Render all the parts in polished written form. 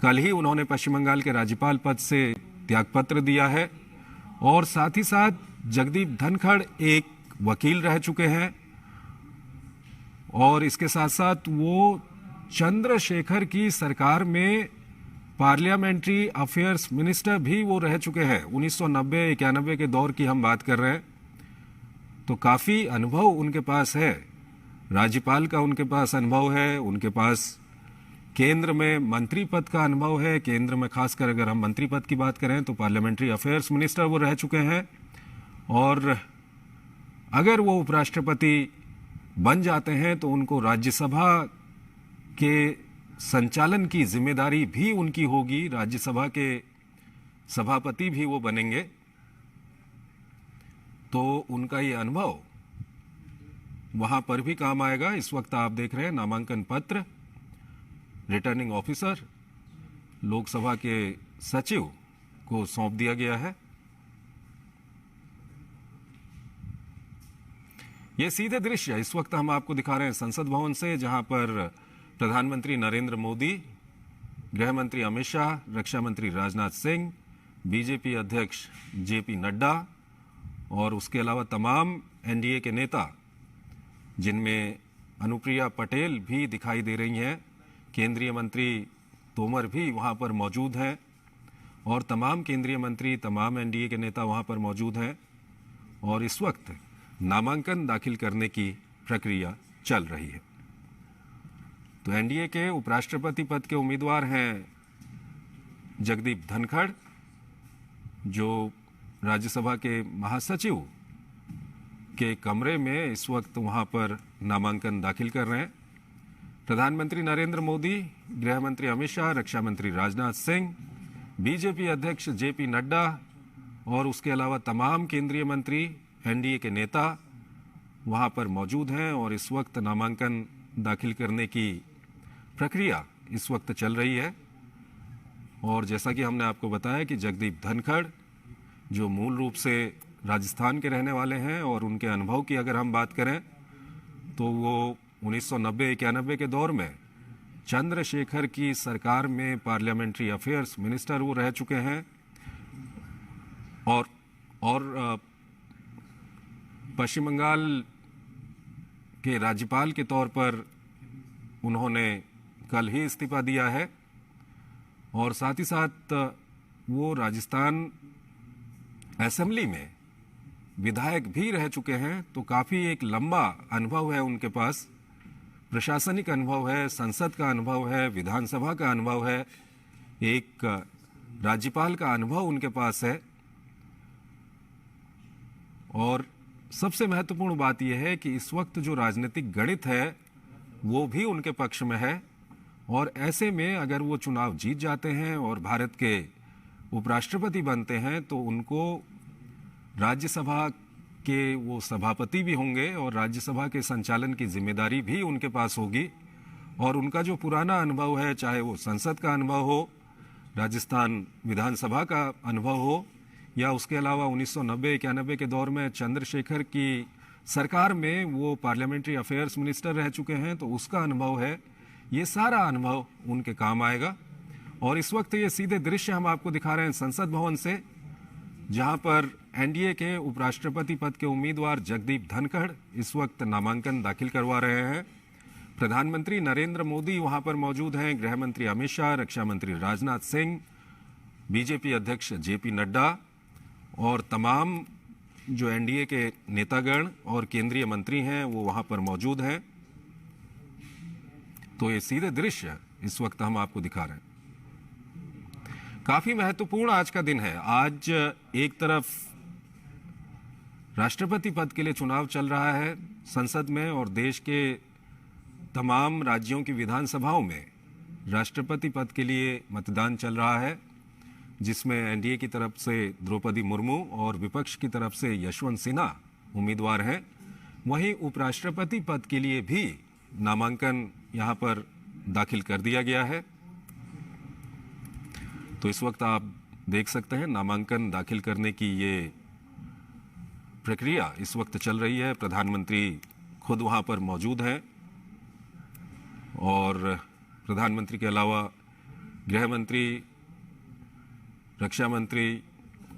कल ही उन्होंने पश्चिम बंगाल के राज्यपाल पद से त्यागपत्र दिया है और साथ ही साथ जगदीप धनखड़ एक वकील रह चुके हैं और इसके साथ साथ वो चंद्रशेखर की सरकार में पार्लियामेंट्री अफेयर्स मिनिस्टर भी वो रह चुके हैं। 1990-91 के दौर की हम बात कर रहे हैं, तो काफ़ी अनुभव उनके पास है। राज्यपाल का उनके पास अनुभव है, उनके पास केंद्र में मंत्री पद का अनुभव है। केंद्र में खासकर अगर हम मंत्री पद की बात करें तो पार्लियामेंट्री अफेयर्स मिनिस्टर वो रह चुके हैं और अगर वो उपराष्ट्रपति बन जाते हैं तो उनको राज्यसभा के संचालन की जिम्मेदारी भी उनकी होगी। राज्यसभा के सभापति भी वो बनेंगे, तो उनका ये अनुभव वहां पर भी काम आएगा। इस वक्त आप देख रहे हैं नामांकन पत्र रिटर्निंग ऑफिसर लोकसभा के सचिव को सौंप दिया गया है। ये सीधे दृश्य इस वक्त हम आपको दिखा रहे हैं संसद भवन से, जहां पर प्रधानमंत्री नरेंद्र मोदी, गृह मंत्री अमित शाह, रक्षा मंत्री राजनाथ सिंह, बीजेपी अध्यक्ष जेपी नड्डा और उसके अलावा तमाम एनडीए के नेता, जिनमें अनुप्रिया पटेल भी दिखाई दे रही हैं, केंद्रीय मंत्री तोमर भी वहां पर मौजूद हैं और तमाम केंद्रीय मंत्री, तमाम एनडीए के नेता वहां पर मौजूद हैं और इस वक्त नामांकन दाखिल करने की प्रक्रिया चल रही है। तो एनडीए के उपराष्ट्रपति पद के उम्मीदवार हैं जगदीप धनखड़, जो राज्यसभा के महासचिव के कमरे में इस वक्त वहां पर नामांकन दाखिल कर रहे हैं। प्रधानमंत्री नरेंद्र मोदी, गृह मंत्री अमित शाह, रक्षा मंत्री राजनाथ सिंह, बीजेपी अध्यक्ष जेपी नड्डा और उसके अलावा तमाम केंद्रीय मंत्री, एनडीए के नेता वहां पर मौजूद हैं और इस वक्त नामांकन दाखिल करने की प्रक्रिया इस वक्त चल रही है। और जैसा कि हमने आपको बताया कि जगदीप धनखड़, जो मूल रूप से राजस्थान के रहने वाले हैं और उनके अनुभव की अगर हम बात करें तो वो 1990-91 के दौर में चंद्रशेखर की सरकार में पार्लियामेंट्री अफेयर्स मिनिस्टर वो रह चुके हैं और पश्चिम बंगाल के राज्यपाल के तौर पर उन्होंने कल ही इस्तीफा दिया है और साथ ही साथ वो राजस्थान असेंबली में विधायक भी रह चुके हैं। तो काफ़ी एक लंबा अनुभव है उनके पास, प्रशासनिक अनुभव है, संसद का अनुभव है, विधानसभा का अनुभव है, एक राज्यपाल का अनुभव उनके पास है। और सबसे महत्वपूर्ण बात यह है कि इस वक्त जो राजनीतिक गणित है वो भी उनके पक्ष में है और ऐसे में अगर वो चुनाव जीत जाते हैं और भारत के उपराष्ट्रपति बनते हैं तो उनको राज्यसभा के वो सभापति भी होंगे और राज्यसभा के संचालन की जिम्मेदारी भी उनके पास होगी। और उनका जो पुराना अनुभव है, चाहे वो संसद का अनुभव हो, राजस्थान विधानसभा का अनुभव हो या उसके अलावा 1990-91 के दौर में चंद्रशेखर की सरकार में वो पार्लियामेंट्री अफेयर्स मिनिस्टर रह चुके हैं, तो उसका अनुभव है, ये सारा अनुभव उनके काम आएगा। और इस वक्त ये सीधे दृश्य हम आपको दिखा रहे हैं संसद भवन से, जहां पर एनडीए के उपराष्ट्रपति पद के उम्मीदवार जगदीप धनखड़ इस वक्त नामांकन दाखिल करवा रहे हैं। प्रधानमंत्री नरेंद्र मोदी वहां पर मौजूद हैं, गृह मंत्री अमित शाह, रक्षा मंत्री राजनाथ सिंह, बीजेपी अध्यक्ष जेपी नड्डा और तमाम जो एनडीए के नेतागण और केंद्रीय मंत्री हैं वो वहां पर मौजूद हैं। तो ये सीधे दृश्य इस वक्त हम आपको दिखा रहे हैं। काफी महत्वपूर्ण आज का दिन है। आज एक तरफ राष्ट्रपति पद के लिए चुनाव चल रहा है संसद में और देश के तमाम राज्यों की विधानसभाओं में राष्ट्रपति पद के लिए मतदान चल रहा है, जिसमें एनडीए की तरफ से द्रौपदी मुर्मू और विपक्ष की तरफ से यशवंत सिन्हा उम्मीदवार हैं। वहीं उपराष्ट्रपति पद के लिए भी नामांकन यहां पर दाखिल कर दिया गया है। तो इस वक्त आप देख सकते हैं नामांकन दाखिल करने की ये प्रक्रिया इस वक्त चल रही है। प्रधानमंत्री खुद वहां पर मौजूद हैं और प्रधानमंत्री के अलावा गृह मंत्री, रक्षा मंत्री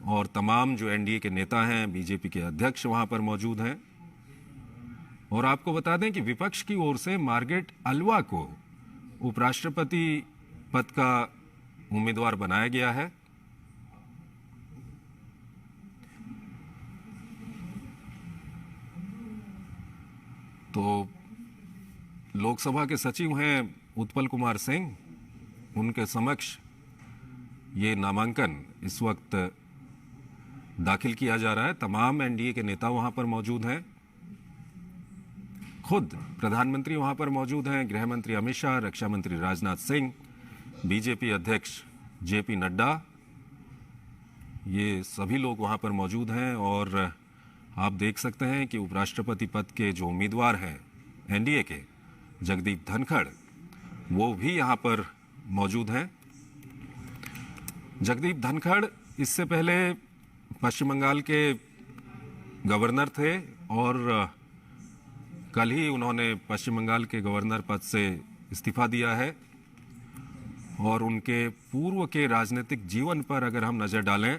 और तमाम जो एनडीए के नेता हैं, बीजेपी के अध्यक्ष वहां पर मौजूद हैं। और आपको बता दें कि विपक्ष की ओर से मार्गरेट अल्वा को उपराष्ट्रपति पद का उम्मीदवार बनाया गया है। तो लोकसभा के सचिव हैं उत्पल कुमार सिंह, उनके समक्ष ये नामांकन इस वक्त दाखिल किया जा रहा है। तमाम एनडीए के नेता वहां पर मौजूद हैं, खुद प्रधानमंत्री वहां पर मौजूद हैं, गृह मंत्री अमित शाह, रक्षा मंत्री राजनाथ सिंह, बीजेपी अध्यक्ष जेपी नड्डा, ये सभी लोग वहां पर मौजूद हैं। और आप देख सकते हैं कि उपराष्ट्रपति पद के जो उम्मीदवार हैं एनडीए के, जगदीप धनखड़, वो भी यहां पर मौजूद हैं। जगदीप धनखड़ इससे पहले पश्चिम बंगाल के गवर्नर थे और कल ही उन्होंने पश्चिम बंगाल के गवर्नर पद से इस्तीफा दिया है। और उनके पूर्व के राजनीतिक जीवन पर अगर हम नज़र डालें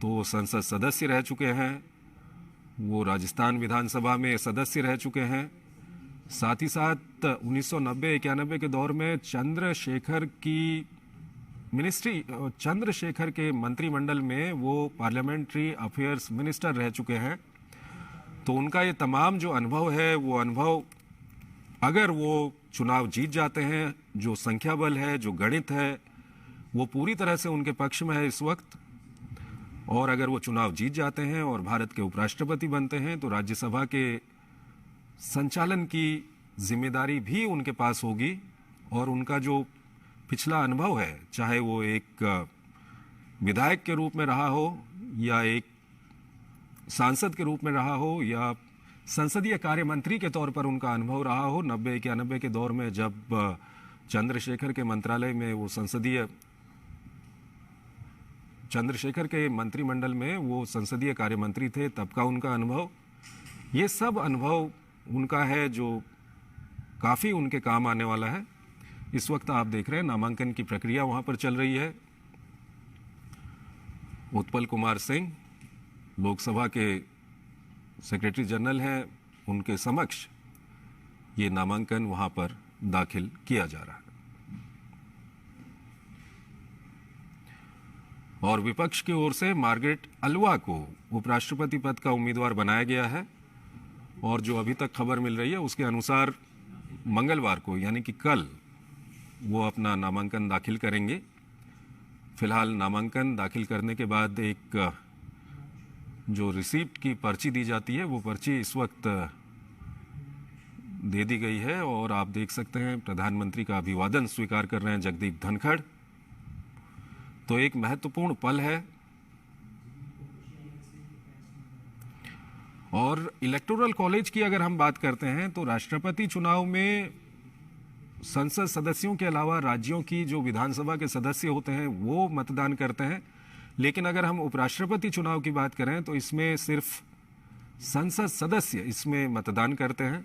तो संसद सदस्य रह चुके हैं, वो राजस्थान विधानसभा में सदस्य रह चुके हैं। साथ ही साथ 1990-91 के दौर में चंद्रशेखर के मंत्रिमंडल में वो पार्लियामेंट्री अफेयर्स मिनिस्टर रह चुके हैं। तो उनका ये तमाम जो अनुभव है, वो अनुभव अगर वो चुनाव जीत जाते हैं, जो संख्या बल है, जो गणित है, वो पूरी तरह से उनके पक्ष में है इस वक्त। और अगर वो चुनाव जीत जाते हैं और भारत के उपराष्ट्रपति बनते हैं तो राज्यसभा के संचालन की जिम्मेदारी भी उनके पास होगी। और उनका जो पिछला अनुभव है, चाहे वो एक विधायक के रूप में रहा हो या एक सांसद के रूप में रहा हो या संसदीय कार्य मंत्री के तौर पर उनका अनुभव रहा हो, 90-91 के दौर में जब चंद्रशेखर के मंत्रालय में वो चंद्रशेखर के मंत्रिमंडल में वो संसदीय कार्य मंत्री थे, तब का उनका अनुभव, ये सब अनुभव उनका है जो काफ़ी उनके काम आने वाला है। इस वक्त आप देख रहे हैं नामांकन की प्रक्रिया वहां पर चल रही है। उत्पल कुमार सिंह लोकसभा के सेक्रेटरी जनरल हैं, उनके समक्ष ये नामांकन वहां पर दाखिल किया जा रहा है। और विपक्ष की ओर से मार्गरेट अल्वा को उपराष्ट्रपति पद का उम्मीदवार बनाया गया है। और जो अभी तक खबर मिल रही है उसके अनुसार मंगलवार को, यानी कि कल, वो अपना नामांकन दाखिल करेंगे। फिलहाल नामांकन दाखिल करने के बाद एक जो रिसीप्ट की पर्ची दी जाती है, वो पर्ची इस वक्त दे दी गई है। और आप देख सकते हैं प्रधानमंत्री का अभिवादन स्वीकार कर रहे हैं जगदीप धनखड़। तो एक महत्वपूर्ण पल है। और इलेक्टोरल कॉलेज की अगर हम बात करते हैं तो राष्ट्रपति चुनाव में संसद सदस्यों के अलावा राज्यों की जो विधानसभा के सदस्य होते हैं वो मतदान करते हैं। लेकिन अगर हम उपराष्ट्रपति चुनाव की बात करें तो इसमें सिर्फ संसद सदस्य इसमें मतदान करते हैं।